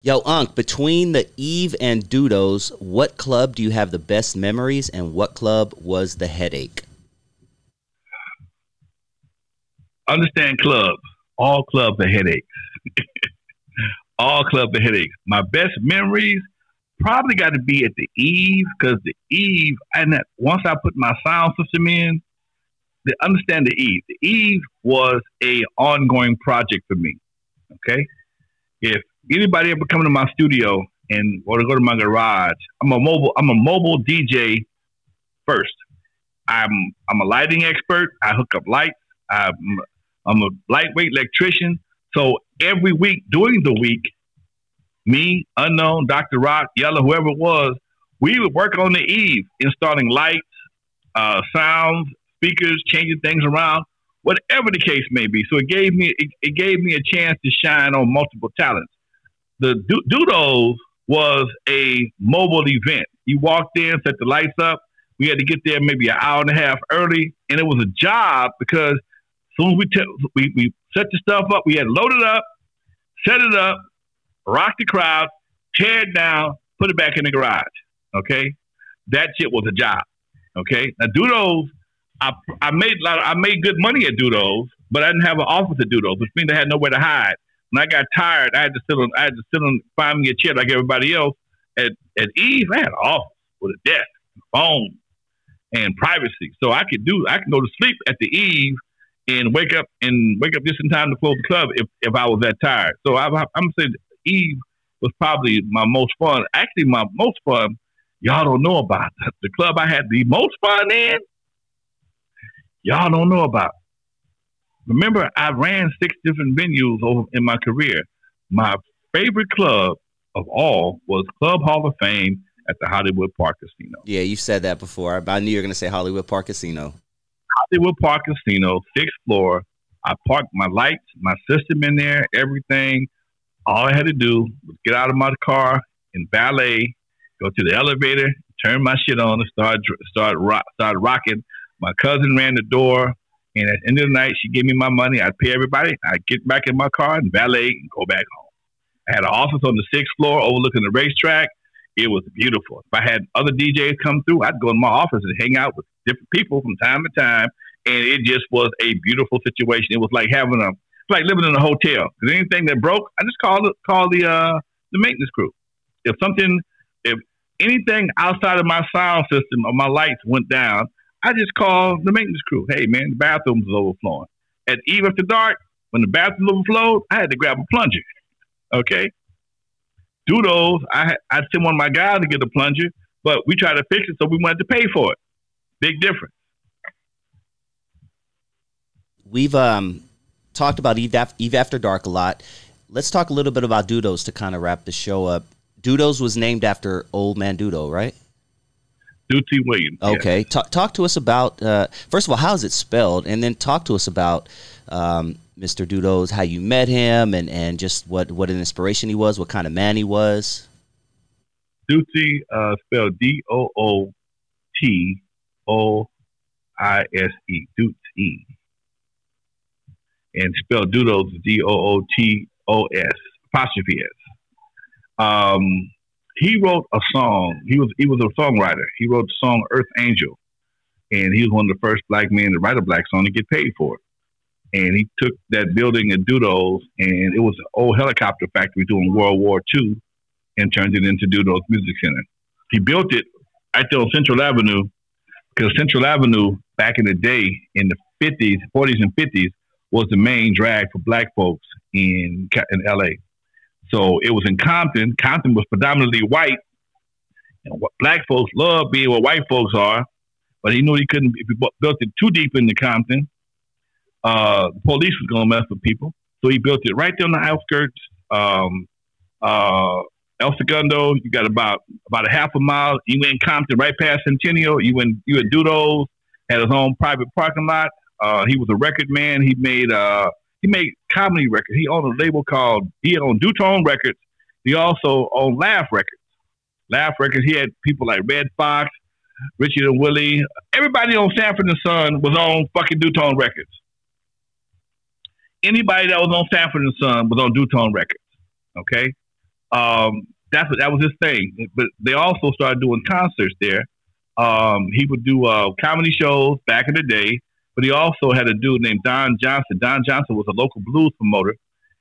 Yo, Unc, between the Eve and Dudos, what club do you have the best memories and what club was the headache? Understand clubs. All clubs are headaches. All clubs are headaches. My best memories probably got to be at the Eve, because the Eve, and once I put my sound system in, understand the Eve. The Eve was a ongoing project for me. Okay? If anybody ever come to my studio and or to go to my garage, I'm a mobile DJ first. I'm a lighting expert. I hook up lights. I'm a lightweight electrician. So every week during the week, me, Unknown, Dr. Rock, Yellow, whoever it was, we would work on the Eve, installing lights, sounds, speakers, changing things around, whatever the case may be. So it gave me a chance to shine on multiple talents. The Dudos was a mobile event. You walked in, set the lights up. We had to get there maybe an hour and a half early, and it was a job because as soon as we set the stuff up, we had to load it up, set it up, rock the crowd, tear it down, put it back in the garage. Okay, that shit was a job. Okay, now Dudos, I made good money at Dudos, but I didn't have an office at Dudos, which means I had nowhere to hide. When I got tired, I had to sit on, find me a chair like everybody else. At Eve, I had an office with a desk, phone, and privacy, so I could go to sleep at the Eve and wake up just in time to close the club if I was that tired. So I'm saying Eve was probably my most fun. Actually, my most fun, y'all don't know about. The club I had the most fun in, y'all don't know about. Remember, I ran 6 different venues over in my career. My favorite club of all was Club Hall of Fame at the Hollywood Park Casino. Yeah, you said that before. I knew you were going to say Hollywood Park Casino. Hollywood Park Casino, 6th floor. I parked my lights, my system in there, everything. All I had to do was get out of my car and valet, go to the elevator, turn my shit on, and start rocking. My cousin ran the door, and at the end of the night, she gave me my money. I'd pay everybody. I'd get back in my car and valet and go back home. I had an office on the 6th floor overlooking the racetrack. It was beautiful. If I had other DJs come through, I'd go in my office and hang out with different people from time to time, and it just was a beautiful situation. It was like like living in a hotel. Because anything that broke, I just call the maintenance crew. If anything outside of my sound system or my lights went down, I just called the maintenance crew. Hey man, the bathroom was overflowing. At Eve After Dark, when the bathroom overflowed, I had to grab a plunger. Okay. Dudos, I'd send one of my guys to get a plunger, but we tried to fix it, so we wanted to pay for it. Big difference. We've talked about Eve After Dark a lot. Let's talk a little bit about Dudos to kind of wrap the show up. Dudos was named after Old Man Dudo, right? Duty Williams. Okay. Yes. Talk to us about, first of all, how is it spelled? And then talk to us about Mr. Dudos, how you met him, and just what an inspiration he was, what kind of man he was. Duty, spelled Dootoise, Duty. And spelled Dudos, Dootos, apostrophe S. He wrote a song. He was a songwriter. He wrote the song Earth Angel. And he was one of the first black men to write a black song and get paid for it. And he took that building at Dudos, and it was an old helicopter factory during World War II, and turned it into Dudos Music Center. He built it right there on Central Avenue, because Central Avenue back in the day, in the 40s and 50s, was the main drag for black folks in L.A. So it was in Compton. Compton was predominantly white, and what black folks love being where white folks are, but he knew he couldn't, if he built it too deep into Compton, the police was going to mess with people. So he built it right there on the outskirts. El Segundo, you got about a half a mile. You in Compton, right past Centennial. You at Dudos, had his own private parking lot. He was a record man. He made comedy records. He owned a label he owned Dutone Records. He also owned Laugh Records. Laugh Records, he had people like Red Fox, Richard and Willie. Everybody on Sanford and Son was on fucking Dutone Records. Anybody that was on Sanford and Son was on Dutone Records. Okay? That was his thing. But they also started doing concerts there. He would do comedy shows back in the day, but he also had a dude named Don Johnson. Don Johnson was a local blues promoter,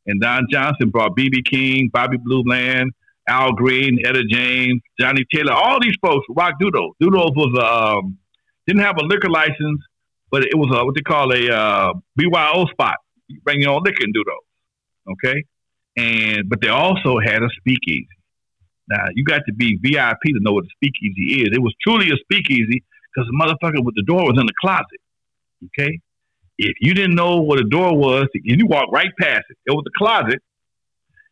and Don Johnson brought B.B. King, Bobby Blue Bland, Al Green, Etta James, Johnny Taylor, all these folks rock Dudos. Dudos was didn't have a liquor license, but it was what they call a BYO spot. You bring your own liquor in Dudos, okay? But they also had a speakeasy. Now, you got to be VIP to know what a speakeasy is. It was truly a speakeasy because the motherfucker with the door was in the closet, okay? If you didn't know what a door was, you walk right past it. It was a closet.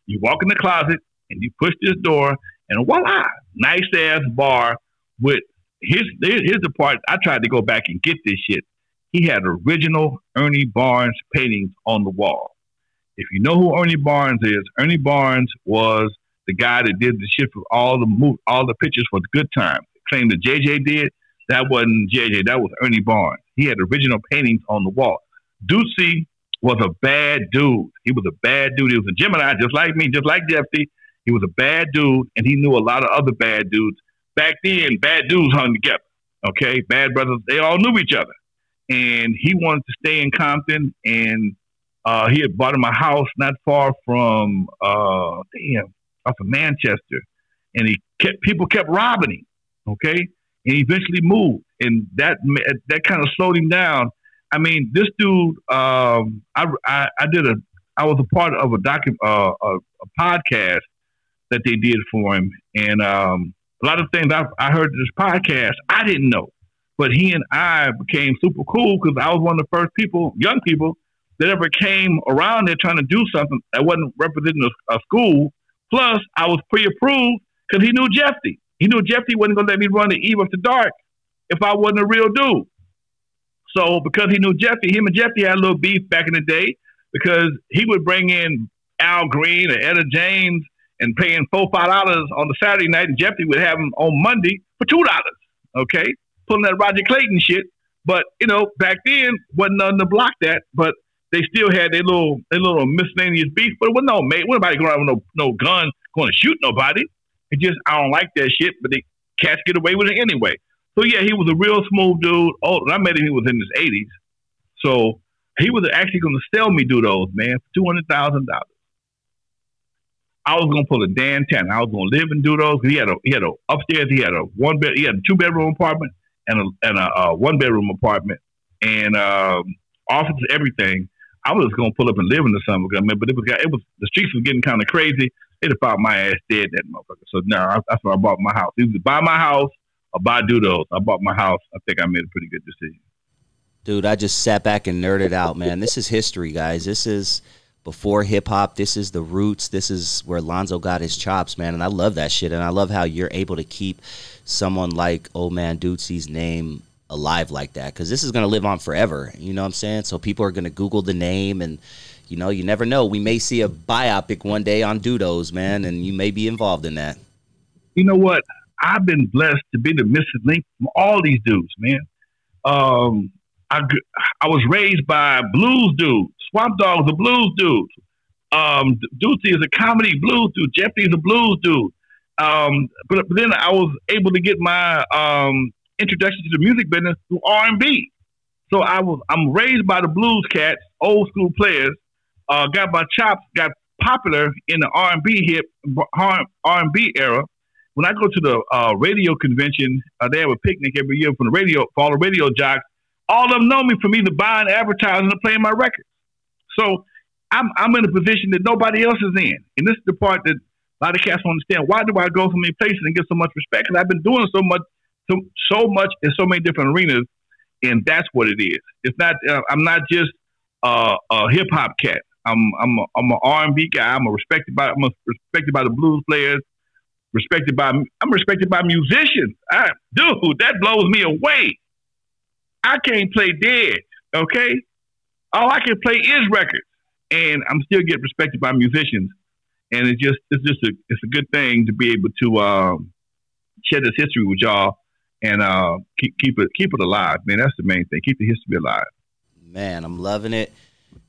You walk in the closet, and you push this door, and voila, nice-ass bar with here's the part. I tried to go back and get this shit. He had original Ernie Barnes paintings on the wall. If you know who Ernie Barnes is, Ernie Barnes was the guy that did the shit for all the pictures for the Good Times. Claimed that JJ did. That wasn't JJ. That was Ernie Barnes. He had original paintings on the wall. Ducey was a bad dude. He was a bad dude. He was a Gemini, just like me, just like Jeffy. He was a bad dude, and he knew a lot of other bad dudes. Back then, bad dudes hung together. Okay, bad brothers. They all knew each other. And he wanted to stay in Compton, and he had bought him a house not far from off of Manchester, and people kept robbing him. Okay, and he eventually moved, and that kind of slowed him down. I mean, this dude, I was a part of a podcast that they did for him, and a lot of things I heard in this podcast I didn't know, but he and I became super cool because I was one of the first young people that ever came around there trying to do something that wasn't representing a school. Plus, I was pre-approved because he knew Jeffy. He knew Jeffy wasn't going to let me run the Eve After Dark if I wasn't a real dude. So because he knew Jeffy, him and Jeffy had a little beef back in the day because he would bring in Al Green or Etta James and paying $4-5 on the Saturday night, and Jeffy would have him on Monday for $2. Okay, pulling that Roger Clayton shit. But you know, back then wasn't nothing to block that. But they still had their little miscellaneous beef. But it wasn't nobody going around with no gun going to shoot nobody. It just I don't like that shit. But the cats get away with it anyway. So yeah, he was a real smooth dude. Oh, and I met him. He was in his 80s. So he was actually going to sell me Dudos, man, for $200,000. I was gonna pull a Dan Tanner. I was gonna live in Dudos. He had a upstairs. He had a 2-bedroom apartment and a 1-bedroom apartment and office, everything. I was just gonna pull up and live in the summer, but it was the streets were getting kind of crazy. They'd have found my ass dead, that motherfucker. So no, that's why I bought my house. Either buy my house or buy Dudos. I bought my house. I think I made a pretty good decision. Dude, I just sat back and nerded out, man. This is history, guys. This is before hip-hop. This is the roots. This is where Lonzo got his chops, man, and I love that shit, and I love how you're able to keep someone like Old Man Ducey's name alive like that, because this is going to live on forever, you know what I'm saying? So people are going to Google the name, and, you know, you never know. We may see a biopic one day on Dudos, man, and you may be involved in that. You know what? I've been blessed to be the missing link from all these dudes, man. I was raised by blues dudes. Swamp Dogg was a blues dude. Ducey is a comedy blues dude. Jeffy's a blues dude. But then I was able to get my introduction to the music business through R&B. So I'm raised by the blues cats, old school players. Got my chops, got popular in the R&B era. When I go to the radio convention, they have a picnic every year for all the radio jocks. All of them know me from either buying advertising or playing my records. So I'm in a position that nobody else is in. And this is the part that a lot of cats don't understand. Why do I go so many places and get so much respect? Because I've been doing so much in so many different arenas, and that's what it is. It's not. I'm not just a hip hop cat. I'm an R&B guy. I'm respected by the blues players. I'm respected by musicians. Dude, that blows me away. I can't play dead. Okay. All I can play is records, and I'm still getting respected by musicians. And it's a good thing to be able to share this history with y'all and keep it alive, man. That's the main thing. Keep the history alive. Man, I'm loving it.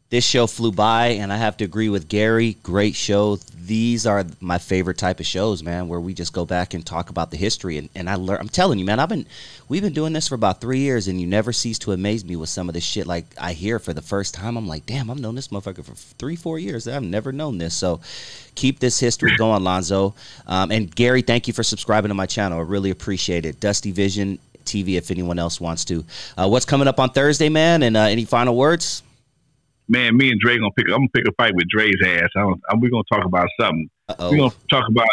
This show flew by, and I have to agree with Gary. Great show. These are my favorite type of shows, man, where we just go back and talk about the history. And I learn. I'm telling you, man, we've been doing this for about 3 years, and you never cease to amaze me with some of the shit. Like, I hear for the first time, I'm like, damn, I've known this motherfucker for 3-4 years. I've never known this. So keep this history going, Lonzo. And Gary, thank you for subscribing to my channel. I really appreciate it. Dusty Vision TV, if anyone else wants to. What's coming up on Thursday, man? And any final words? Man, me and Dre I'm gonna pick a fight with Dre's ass. We're gonna talk about something. We're gonna talk about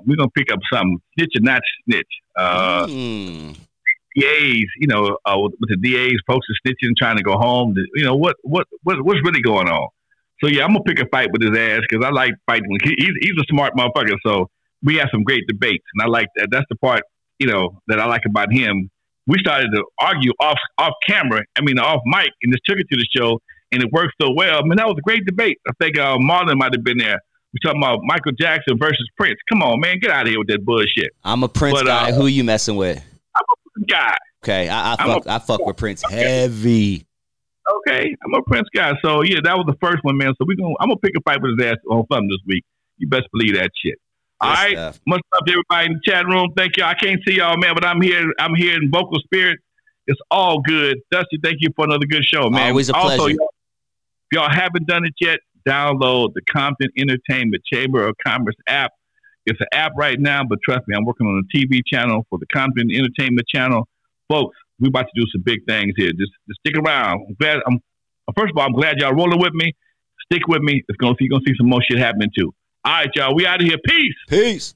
we're gonna pick up something. Snitch or not snitch. DAs, with the DAs, folks are snitching, trying to go home. What's really going on? So yeah, I'm gonna pick a fight with his ass because I like fighting. He's a smart motherfucker. So we have some great debates, and I like that. That's the part that I like about him. We started to argue off camera. Off mic, and just took it to the show. And it worked so well. That was a great debate. I think Marlon might have been there. We're talking about Michael Jackson versus Prince. Come on, man. Get out of here with that bullshit. I'm a Prince guy. Who you messing with? I'm a Prince guy. Okay. I fuck with Prince heavy. Okay. I'm a Prince guy. So, yeah, that was the first one, man. So I'm going to pick a fight with his ass on something this week. You best believe that shit. All right. Much love to everybody in the chat room. Thank you. I can't see y'all, man, but I'm here. I'm here in vocal spirit. It's all good. Dusty, thank you for another good show, man. Always a pleasure. If y'all haven't done it yet, download the Compton Entertainment Chamber of Commerce app. It's an app right now, but trust me, I'm working on a TV channel for the Compton Entertainment Channel. Folks, we're about to do some big things here. Just stick around. First of all, I'm glad y'all rolling with me. Stick with me. You're gonna see some more shit happening too. All right, y'all. We out of here. Peace. Peace.